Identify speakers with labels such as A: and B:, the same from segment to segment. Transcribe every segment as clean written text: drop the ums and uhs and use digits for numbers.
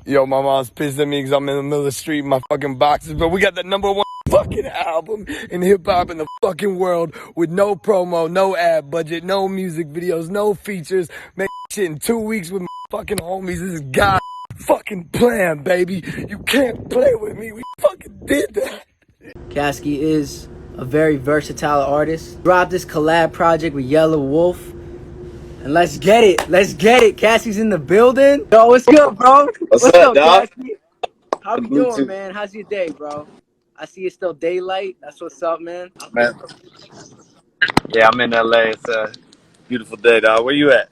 A: Yo, my mom's pissed at me because I'm in the middle of the street in my fucking boxes, but we got the #1 fucking album in hip hop in the fucking world with no promo, no ad budget, no music videos, no features. Make shit in 2 weeks with my fucking homies. This is God fucking plan, baby. You can't play with me. We fucking did that.
B: Caskey is a very versatile artist. Dropped this collab project with Yelawolf. And let's get it. Let's get it. Caskey's in the building. Yo, what's good, bro?
C: What's
B: What's
C: up,
B: up,
C: dog?
B: Caskey? How
C: The
B: we doing,
C: Bluetooth,
B: man? How's your day, bro? I see it's still daylight. That's what's up, man.
C: man. Yeah, I'm in LA. It's a beautiful day, dog. Where you at?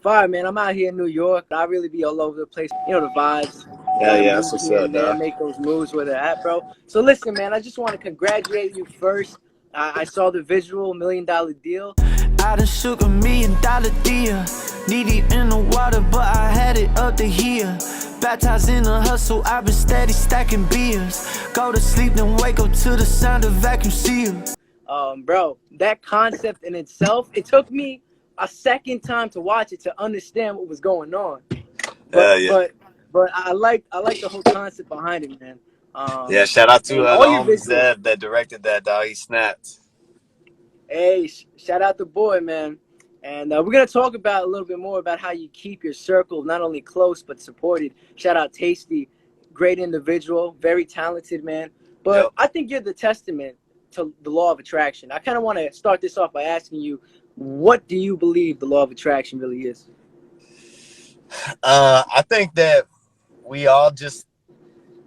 B: Fine, man. I'm out here in New York. I really be all over the place. You know the vibes.
C: Yeah,
B: Gotta
C: yeah,
B: move
C: that's what's
B: here
C: up,
B: and there,
C: dog.
B: make those moves where they're at, bro. So listen, man, I just want to congratulate you first. I saw the visual, $1 Million Deal.
D: I done shook $1 million deal. Needy in the water, but I had it up to here. Baptized in the hustle, I've been steady stacking beers. Go to sleep, then wake up to the sound of vacuum seals.
B: Bro, that concept in itself, it took me a second time to watch it to understand what was going on. But
C: Yeah.
B: but I like the whole concept behind it, man.
C: Yeah, shout out to
B: And
C: the
B: all your
C: homie
B: visuals.
C: Zev that directed that, dog. He snapped.
B: Hey, shout out the boy, man. And we're gonna talk about a little bit more about how you keep your circle not only close but supported. Shout out Tasty, great individual, very talented, man. But
C: Yep.
B: I think you're the testament to the law of attraction. I kind of want to start this off by asking you, what do you believe the law of attraction really is?
C: I think that we all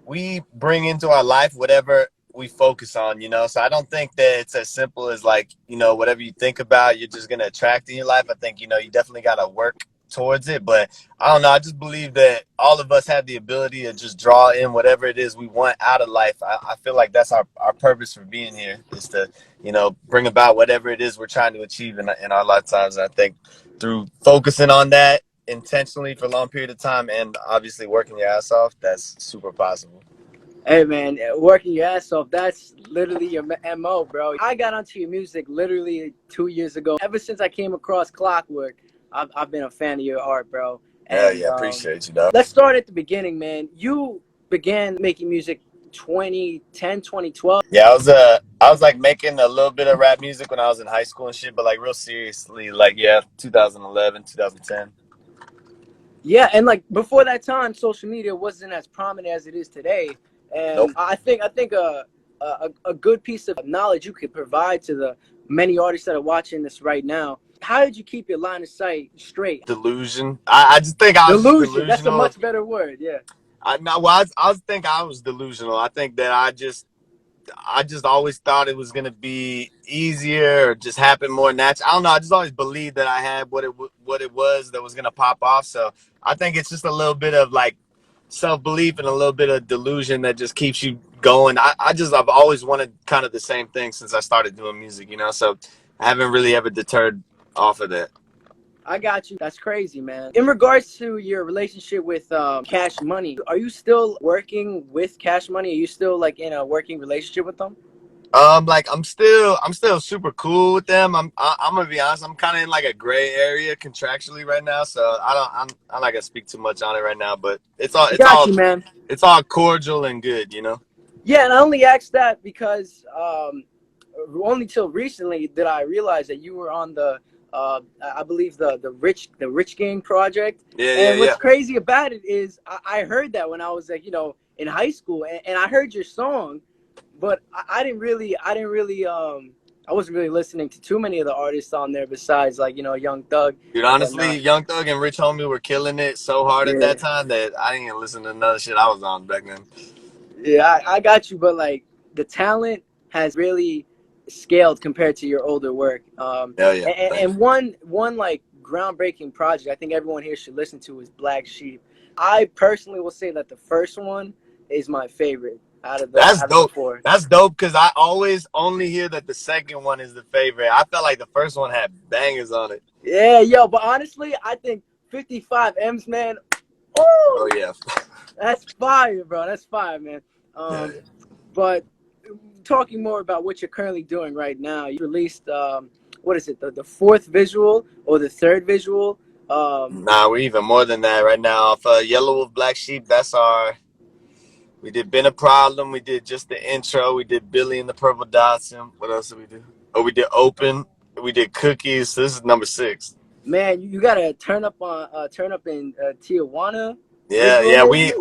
C: we bring into our life whatever we focus on, you know. So I don't think that it's as simple as like, you know, whatever you think about, you're just gonna attract in your life. I think, you know, you definitely gotta work towards it. But I don't know, I just believe that all of us have the ability to just draw in whatever it is we want out of life. I feel like that's our purpose for being here, is to, you know, bring about whatever it is we're trying to achieve in our lifetimes. And I think through focusing on that intentionally for a long period of time and obviously working your ass off, that's super possible.
B: Hey, man, working your ass off, that's literally your MO, bro. I got onto your music literally 2 years ago. Ever since I came across Clockwork, I've been a fan of your art, bro.
C: Hell
B: And
C: yeah, appreciate you, dog.
B: let's start at the beginning, man. You began making music 2010, 2012.
C: Yeah, I was like making a little bit of rap music when I was in high school and shit, but like real seriously, like, yeah, 2011, 2010.
B: Yeah, and like before that time, social media wasn't as prominent as it is today.
C: Nope.
B: And I think a good piece of knowledge you could provide to the many artists that are watching this right now. How did you keep your line of sight straight?
C: Delusion. I just think I was just
B: Delusion. That's a
C: delusional.
B: much better word. Yeah.
C: I think I was delusional. I think that I just always thought it was gonna be easier or just happen more natural. I don't know. I just always believed that I had what it was that was gonna pop off. So I think it's just a little bit of like self-belief and a little bit of delusion that just keeps you going. I've always wanted kind of the same thing since I started doing music, you know. So I haven't really ever deterred off of that.
B: I got you. That's crazy, man. In regards to your relationship with Cash Money, are you still working with Cash Money? Are you still like in a working relationship with them?
C: Like I'm still super cool with them. I'm gonna be honest. I'm kind of in like a gray area contractually right now, so I'm not gonna speak too much on it right now. But
B: Got you, man.
C: it's all cordial and good, you know.
B: Yeah, and I only asked that because only till recently did I realize that you were on the I believe the Rich Gang project. And what's crazy about it is I heard that when I was like, you know, in high school, and I heard your song, but I didn't really I wasn't really listening to too many of the artists on there besides like, you know, Young Thug.
C: Dude, honestly, Young Thug and Rich Homie were killing it so hard at that time that I didn't even listen to none of the shit I was on back then.
B: Yeah, I got you, but like the talent has really scaled compared to your older work. And one like groundbreaking project I think everyone here should listen to is Black Sheep. I personally will say that the first one is my favorite out of the four.
C: That's dope because I always only hear that the second one is the favorite. I felt like the first one had bangers on it.
B: Yeah, yo, but honestly, I think 55 M's, man.
C: Oh yeah.
B: That's fire, bro. That's fire, man. But talking more about what you're currently doing right now, you released what is it, the fourth visual or the third visual
C: Nah, we're even more than that right now. Off Yelawolf Blacksheep, that's our. We did Been a Problem. We did just the intro. We did Billy and the Purple Dots. And what else did we do? Oh, we did Open. We did Cookies. So this is number 6.
B: Man, you gotta turn up in Tijuana.
C: Yeah. We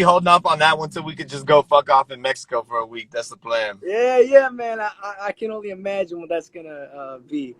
C: holding up on that one till we could just go fuck off in Mexico for a week. That's the plan.
B: Yeah, man. I can only imagine what that's gonna be.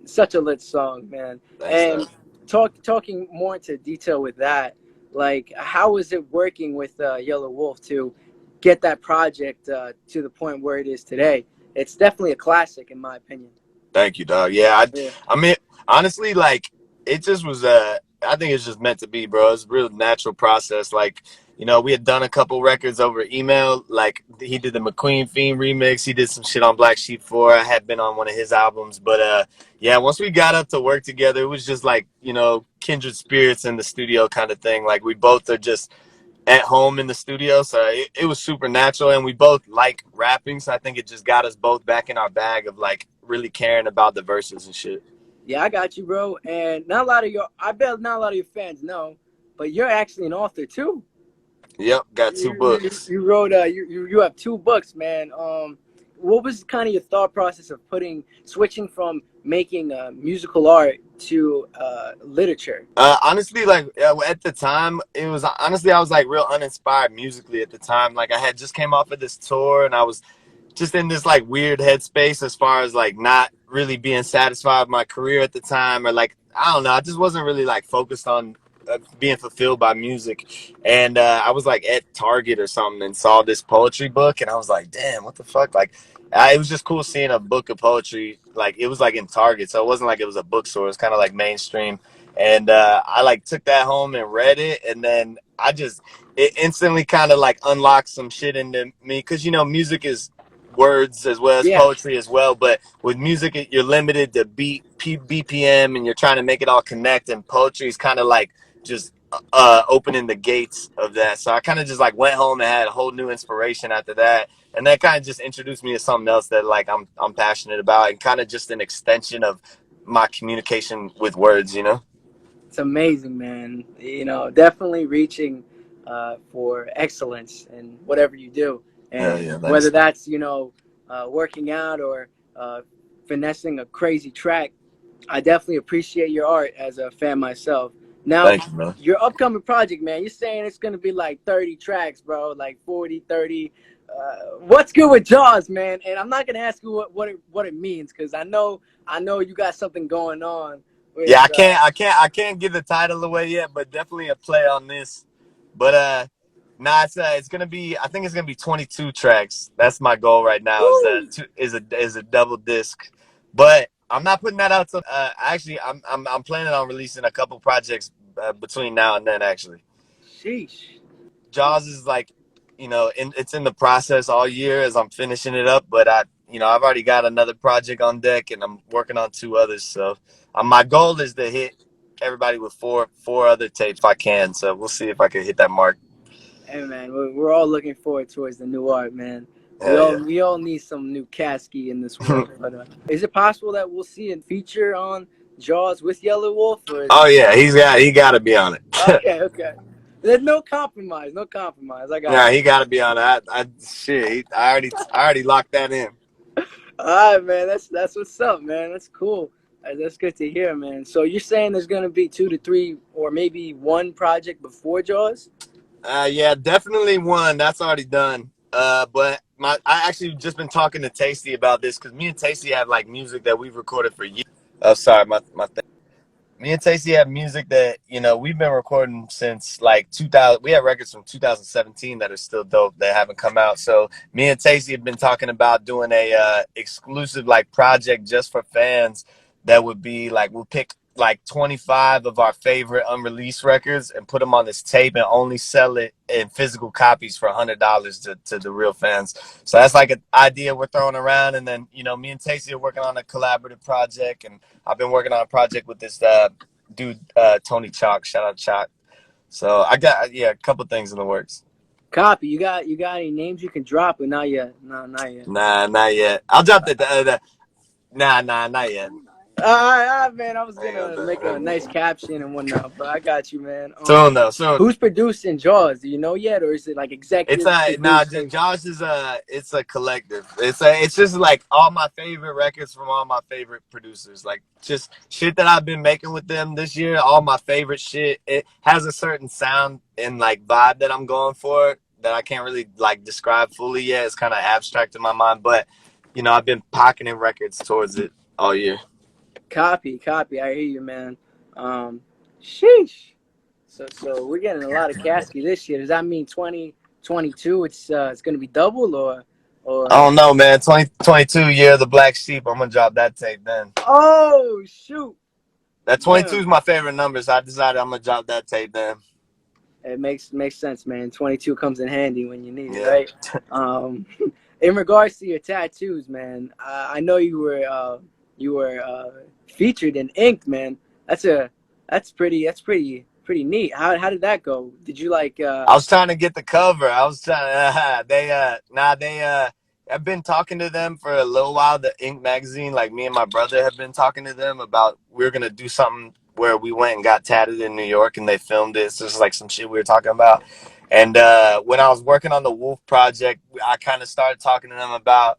B: Such a lit song, man.
C: Thanks,
B: And talking more into detail with that, like, how is it working with Yelawolf to get that project to the point where it is today? It's definitely a classic, in my opinion.
C: Thank you, dog. Yeah, I mean, honestly, like, it just was, I think it's just meant to be, bro. It's a real natural process. Like, you know, we had done a couple records over email. Like, he did the McQueen Fiend remix. He did some shit on Black Sheep 4. I had been on one of his albums. But, yeah, once we got up to work together, it was just like, you know, kindred spirits in the studio kind of thing. Like, we both are just at home in the studio, so it was super natural, and we both like rapping, so I think it just got us both back in our bag of like really caring about the verses and shit.
B: Yeah, I got you, bro. And I bet not a lot of your fans know, but you're actually an author too.
C: Yep, got 2 books.
B: You wrote you have 2 books, man. What was kind of your thought process of switching from making musical art to literature?
C: Honestly, like at the time, it was honestly I was like real uninspired musically at the time. Like I had just came off of this tour, and I was just in this like weird headspace as far as like not really being satisfied with my career at the time, or like I don't know, I just wasn't really like focused on being fulfilled by music. And I was like at Target or something and saw this poetry book, and I was like, damn, what the fuck? Like it was just cool seeing a book of poetry. Like it was like in Target, so it wasn't like it was a bookstore. It was kind of like mainstream. And I like took that home and read it, and then it instantly kind of like unlocked some shit into me, because you know music is words as well as poetry as well, but with music you're limited to BPM, and you're trying to make it all connect, and poetry is kind of like just opening the gates of that. So I kind of just like went home and had a whole new inspiration after that, and that kind of just introduced me to something else that like I'm passionate about, and kind of just an extension of my communication with words, you know.
B: It's amazing, man. You know, definitely reaching for excellence in whatever you do. And whether that's, you know, working out or finessing a crazy track, I definitely appreciate your art as a fan myself. Now, your upcoming project, man, you're saying it's going to be like 30 tracks, bro, like 40, 30. What's good with J.A.W.S, man? And I'm not going to ask you what it means, because I know you got something going on.
C: Yeah, I can't give the title away yet, but definitely a play on this. But nah, it's gonna be. I think it's gonna be 22 tracks. That's my goal right now. Is a double disc, but I'm not putting that out till. Actually, I'm planning on releasing a couple projects between now and then. Actually,
B: sheesh.
C: J.A.W.S is like, you know, it's in the process all year as I'm finishing it up. But I've already got another project on deck, and I'm working on 2 others. So my goal is to hit everybody with four other tapes if I can. So we'll see if I can hit that mark.
B: Hey man, we're all looking forward towards the new art, man. We all need some new Caskey in this world. But is it possible that we'll see a feature on J.A.W.S with Yelawolf?
C: Oh yeah, he got to be on it.
B: Okay. There's no compromise. I got
C: he got to be on it. I already locked that in.
B: All right, man. That's what's up, man. That's cool. That's good to hear, man. So you're saying there's gonna be 2 to 3 or maybe 1 project before J.A.W.S?
C: Yeah, definitely 1. That's already done. But I actually just been talking to Tasty about this, because me and Tasty have like music that we've recorded for years. Oh, sorry, my thing. Me and Tasty have music that, you know, we've been recording since like 2000. We have records from 2017 that are still dope that haven't come out. So me and Tasty have been talking about doing a exclusive like project just for fans. That would be like, we'll pick like 25 of our favorite unreleased records and put them on this tape, and only sell it in physical copies for $100 to the real fans. So that's like an idea we're throwing around. And then, you know, me and Tasty are working on a collaborative project, and I've been working on a project with this dude, Tony Chalk. Shout out Chalk. So I got a couple things in the works.
B: Copy. You got any names you can drop? Or not yet? No, not yet.
C: Nah, not yet. I'll drop the Nah, not yet.
B: Man, I was gonna make a nice caption and whatnot, but I got you, man.
C: Soon though, soon.
B: Who's producing J.A.W.S? Do you know yet, or is it like
C: It's
B: executive producing?
C: J.A.W.S is it's a collective. It's just like all my favorite records from all my favorite producers. Like just shit that I've been making with them this year. All my favorite shit. It has a certain sound and like vibe that I'm going for that I can't really like describe fully yet. It's kind of abstract in my mind, but you know I've been pocketing records towards it all year.
B: Copy. I hear you, man. Sheesh. So we're getting a lot of Caskey this year. Does that mean 2022? It's gonna be double
C: I
B: or?
C: don't know, man. 2022 year of the Black Sheep. I'm gonna drop that tape then.
B: Oh shoot!
C: That 22
B: Damn.
C: is my favorite number, so I decided I'm gonna drop that tape then.
B: It makes sense, man. 22 comes in handy when you need it,
C: Yeah.
B: right? In regards to your tattoos, man, I know you were featured in Ink, man. That's pretty neat. How did that go? Did you like?
C: I was trying to get the cover. I was trying. I've been talking to them for a little while. The Ink magazine, like me and my brother have been talking to them about we're gonna do something where we went and got tatted in New York and they filmed it. So it's like some shit we were talking about. And when I was working on the Wolf project, I kind of started talking to them about.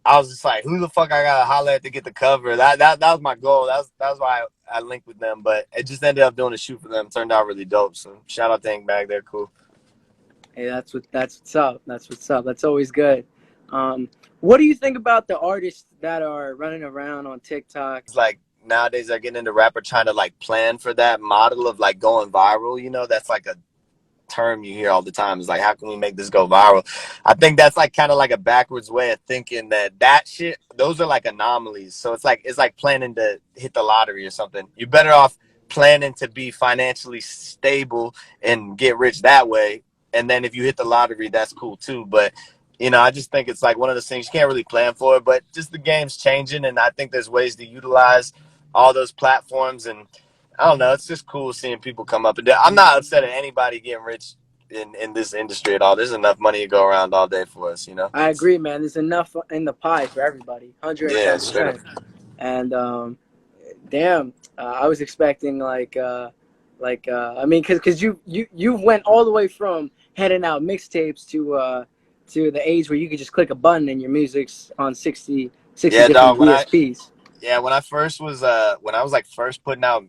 C: I was just like, who the fuck I gotta holler at to get the cover? That was my goal. That was why I linked with them. But it just ended up doing a shoot for them. Turned out really dope. So shout out to Ink Bag. They're cool.
B: Hey, that's what's up. That's what's up. That's always good. What do you think about the artists that are running around on TikTok?
C: It's like nowadays they're getting into rapper trying to like plan for that model of like going viral. You know, that's like a term you hear all the time is like, how can we make this go viral? I think that's like kind of like a backwards way of thinking that shit, those are like anomalies. So it's like planning to hit the lottery or something. You're better off planning to be financially stable and get rich that way. And then if you hit the lottery, that's cool too. But you know, I just think it's like one of those things you can't really plan for it, but just the game's changing. And I think there's ways to utilize all those platforms. And I don't know. It's just cool seeing people come up. And I'm not upset at anybody getting rich in this industry at all. There's enough money to go around all day for us, you know?
B: I agree, man. There's enough in the pie for everybody,
C: Yeah, straight up.
B: 110%. And damn, I was expecting I mean, because you went all the way from heading out mixtapes to the age where you could just click a button and your music's on 60
C: Yeah,
B: different
C: dog.
B: DSPs.
C: When I first was when I was like first putting out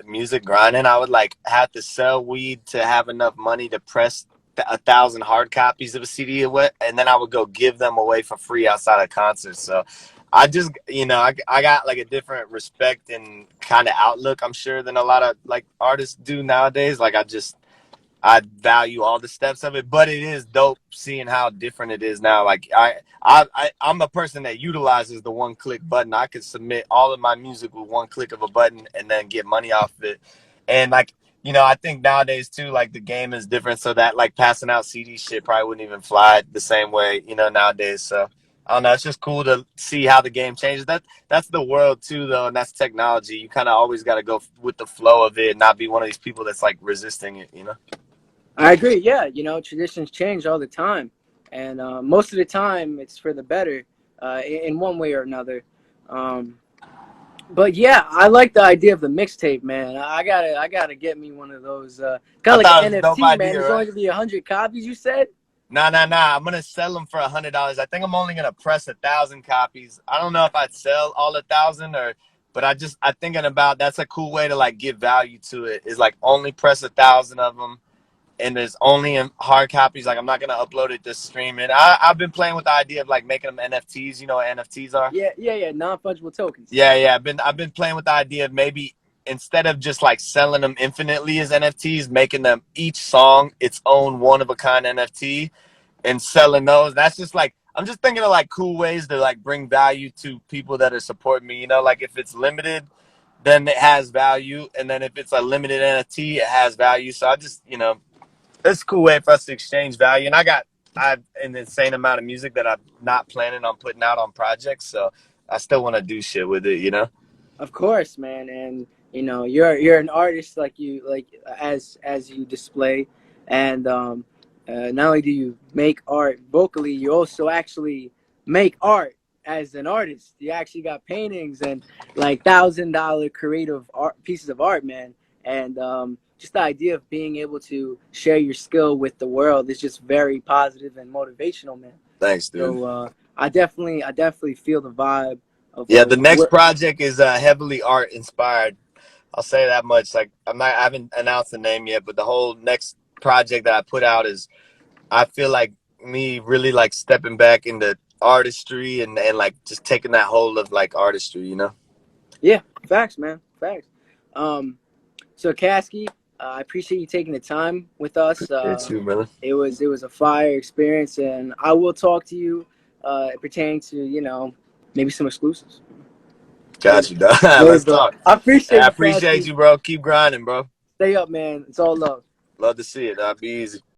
C: music grinding, I would like have to sell weed to have enough money to press 1,000 hard copies of a CD away, and then I would go give them away for free outside of concerts. So I just, you know, I got like a different respect and kind of outlook, I'm sure, than a lot of like artists do nowadays. Like I value all the steps of it, but it is dope seeing how different it is now. Like I'm a person that utilizes the one click button. I could submit all of my music with one click of a button and then get money off of it. And like, you know, I think nowadays too, like the game is different. So that like passing out CD shit probably wouldn't even fly the same way, you know, nowadays. So I don't know. It's just cool to see how the game changes. That's the world too, though, and that's technology. You kind of always got to go with the flow of it, and not be one of these people that's like resisting it, you know.
B: I agree. Yeah, you know, traditions change all the time, and most of the time it's for the better, in one way or another. Um, but yeah, I like the idea of the mixtape, man. I gotta get me one of those. Kind
C: I
B: of like
C: thought it
B: an
C: was a dope
B: NFT, man.
C: idea,
B: There's
C: right?
B: only gonna be 100 copies. You said?
C: Nah. I'm gonna sell them for $100. I think I'm only gonna press 1,000 copies. I don't know if I'd sell all 1,000 but I'm thinking about that's a cool way to like give value to it. Is like only press 1,000 of them, and there's only in hard copies. Like I'm not gonna upload it to stream it. I've been playing with the idea of like making them NFTs. You know what NFTs are?
B: Yeah. Non-fungible tokens.
C: Yeah. I've been playing with the idea of maybe instead of just like selling them infinitely as NFTs, making them each song its own one of a kind NFT and selling those. That's just like I'm just thinking of like cool ways to like bring value to people that are supporting me. You know, like if it's limited, then it has value, and then if it's a limited NFT, it has value. So I just, you know, it's a cool way for us to exchange value. And I have an insane amount of music that I'm not planning on putting out on projects, so I still want to do shit with it, you know.
B: Of course, man, and you know you're an artist as you display, and not only do you make art vocally, you also actually make art as an artist. You actually got paintings and like $1,000 creative art pieces of art, man. And just the idea of being able to share your skill with the world is just very positive and motivational, man.
C: Thanks, dude.
B: So I definitely feel the vibe of
C: the next project is heavily art inspired. I'll say that much. Like I haven't announced the name yet, but the whole next project that I put out is, I feel like me really like stepping back into artistry and like just taking that hold of like artistry, you know?
B: Yeah, facts, man, facts. So Caskey, I appreciate you taking the time with us.
C: It's you, brother.
B: It was a fire experience, and I will talk to you pertaining to, you know, maybe some exclusives.
C: Got you, dog. Let's talk.
B: I appreciate
C: you, bro. Keep grinding, bro.
B: Stay up, man. It's all love.
C: Love to see it. That'd be easy.